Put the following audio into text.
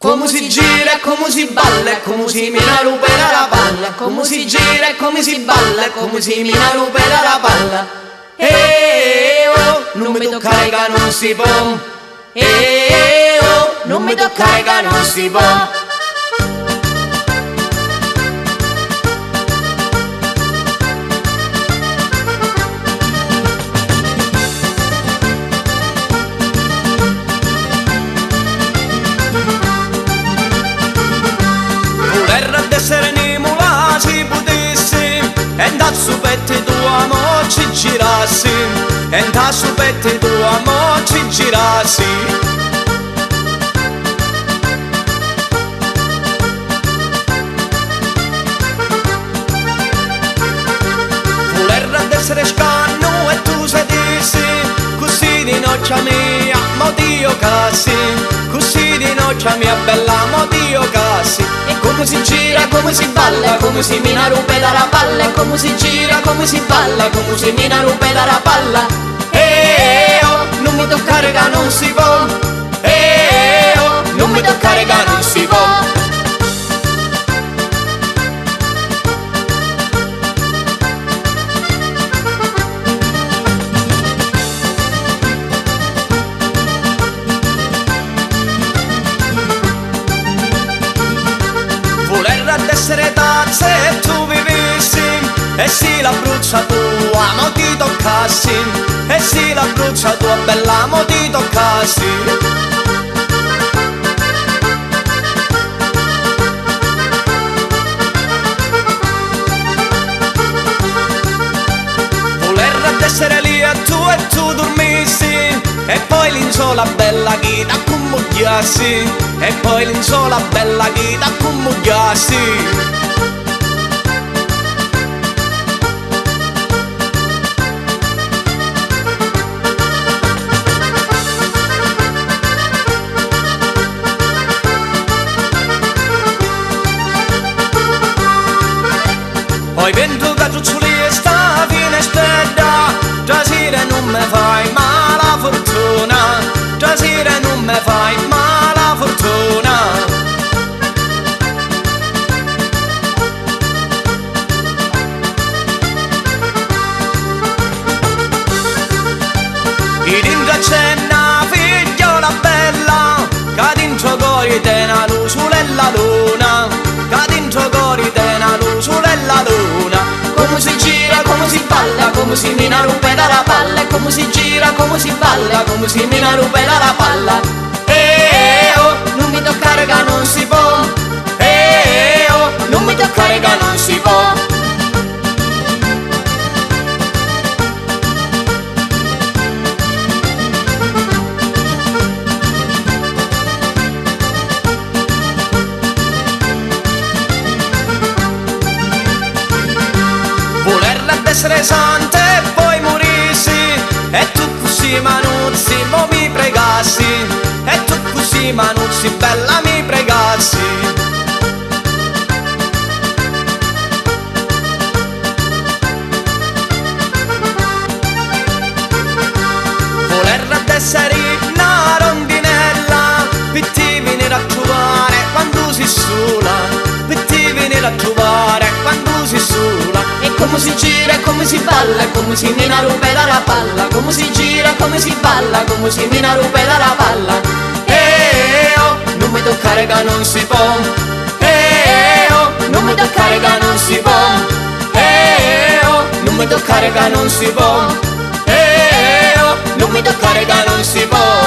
Come si gira e come si balla e come si mina rupera la palla. Come si gira e come si balla e come si mina rupera la palla. Oh, non mi toccare che non si può. Oh, non mi toccare che non si può. Essere nimula si potessi e da su petti tua mo ci girassi e da su petti tua mo ci girassi. Voler ad essere scanno e tu sedessi così di noccia mia mo Dio cassi, così di noccia mia bella mo Dio cassi. Come si gira, come si balla, come si mina rupera la palla. Come si gira, come si balla, come si mina rupera la palla. Oh, non mi toccare che non si può. Oh, non mi toccare che non si può. Ad essere tazza e tu vivessi e sì la brucia tua mo ti toccassi e sì la brucia tua bella mo ti toccassi. Voler ad essere lì e tu dormissi e poi l'insola bella chi t'accomugliassi e poi l'insola bella chi t'accomugliassi. Poi vento che giuccioli e sta finestrella, già sera non me fai mala fortuna, già sera non me fai mala fortuna. E dentro c'è una figliola bella, che dentro cuore te una lusulella luna, che dentro cuore te una lusulella luna. Come si gira, come si balla, come si mina rupera la palla. Come si gira, come si balla, come si mina rupera la palla. Oh, non mi toccare che non si può. Oh, non mi toccare che non si può. Essere santa e poi morissi e tu così manuzzi mo mi pregassi e tu così manuzzi bella mi pregassi. Voler ad essere una rondinella per ti venire a trovare quando si sola, per ti venire a trovare quando si sola. Come si gira, come si balla, come si mina rupera la palla. Come si gira, come si balla, come si mina rupera la palla. Oh, non mi toccare che non si può. Oh, non mi toccare che non si può. Oh, non mi toccare che non si può. Oh, non mi toccare che non si può.